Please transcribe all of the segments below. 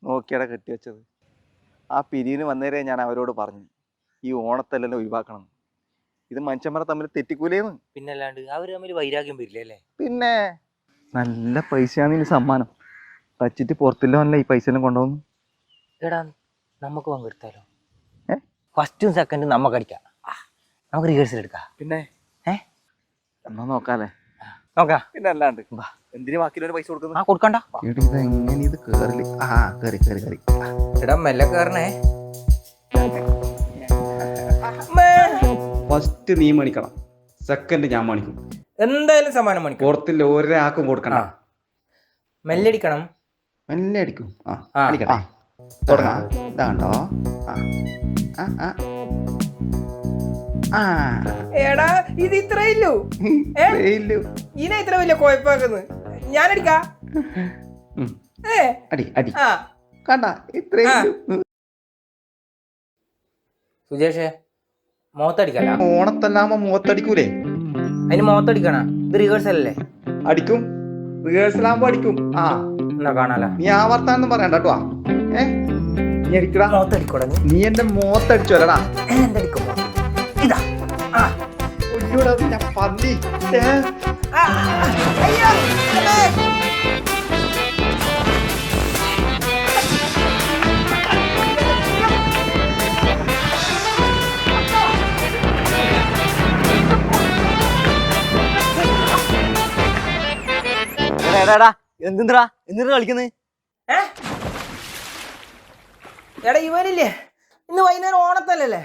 നോക്കിയട കെട്ടി വെച്ചത്. ആ പിരിവിന് വന്നേരെ ഞാൻ അവരോട് പറഞ്ഞു ഈ ഓണത്തെല്ലാം ഒഴിവാക്കണം. ഇത് മനുഷ്യന്മാരെ തമ്മിൽ തെറ്റിക്കൂലേന്ന്. പിന്നല്ലാണ്ട് അവര് തമ്മിൽ വൈരാഗ്യം വരില്ലേ അല്ലേ? പിന്നെ നല്ല പൈസയാണ് ഇനി സമ്മാനം. തച്ചിട്ട് പുറത്തില്ല ഈ പൈസ എല്ലാം കൊണ്ടുപോകുന്നു. എടാ നമുക്ക് പങ്കെടുത്താലോ? ഫസ്റ്റും സെക്കൻഡും നമുക്ക് അടിക്കാം. നമുക്ക് റിഹേഴ്സൽ എടുക്കാം. പിന്നെ എന്നാ നോക്കാല്ലേ? നോക്കാം. പിന്നെ അല്ലാണ്ട് എന്തിനു ബാക്കിയുള്ള പൈസ കൊടുക്കുന്നു? കൊടുക്കണ്ട. എങ്ങനെ ഇത് കേറില്ല? കേറി എടാ മെല്ലെ കേറണേ. ഫസ്റ്റ് നീ മണിക്കണം, സെക്കൻഡ് ഞാൻ മണിക്കും. എന്തായാലും സമ്മാനം മണിക്കും. പുറത്തില്ല ഒരാൾക്കും കൊടുക്കണം. മെല്ലെ അടിക്കണം. മെല്ലെ അടിക്കും. അടിക്കട്ടെ, തുടങ്ങാം. ഇതാണ്ടോ. എടാ ഇത് ഇത്രയില്ലോ. ഇന ഇത്ര വലിയ കുഴപ്പാക്കുന്നത് ഞാനടിക്കാ. അടി അടി കണ്ട ഇത്രയും. സുജേഷേ മുഖത്തടിക്കല്ല. ഓണത്തല്ലാമ മുഖത്തടിക്കൂലേ? അതിന് മുഖത്തടിക്കണ. ഇത് റിഹേഴ്സൽ അല്ലേ? അടിക്കും. റിഹേഴ്സൽ ആകുമ്പോ അടിക്കും. എന്നാ കാണാല. നീ ആ വർത്താനം പറയണ്ട കേട്ടോ. നീ അടിക്കടാ. മുഖത്തടിക്കൂടാ. നീ എന്റെ മുഖത്തടിച്ചു അല്ലടാ. എന്തടിക്കും? ഇതാ പന്നി. എന്തിനാ കളിക്കുന്നത്? എടാ ഇവനില്ലേ ഇന്ന് വൈകുന്നേരം ഓണത്തല്ലേ,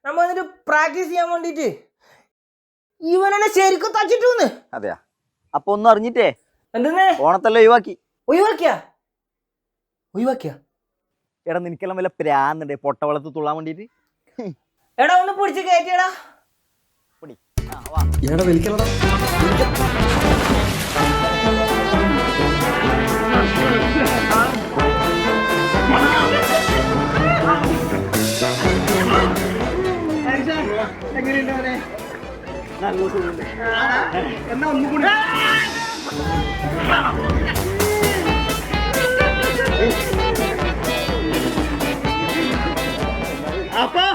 നമ്മ എന്നിട്ട് പ്രാക്ടീസ് ചെയ്യാൻ വേണ്ടിട്ട് ഇവനെന്നെ ശരിക്കും തച്ചിട്ടൂന്ന്. അതെയാ? അപ്പൊ ഒന്നും അറിഞ്ഞിട്ടേ എന്തെന്ന് ഓണത്തല്ല ഒഴിവാക്കിയ എടാ നിനക്കെല്ലാം വല്ല പ്രാന്തണ്ടേ പൊട്ടവളത്ത് തുള്ളാൻ വേണ്ടിട്ട്? എടാ ഒന്ന് പിടിച്ച് കയറ്റിയടാ. എന്നാ ഒന്നും കൂടി അപ്പൊ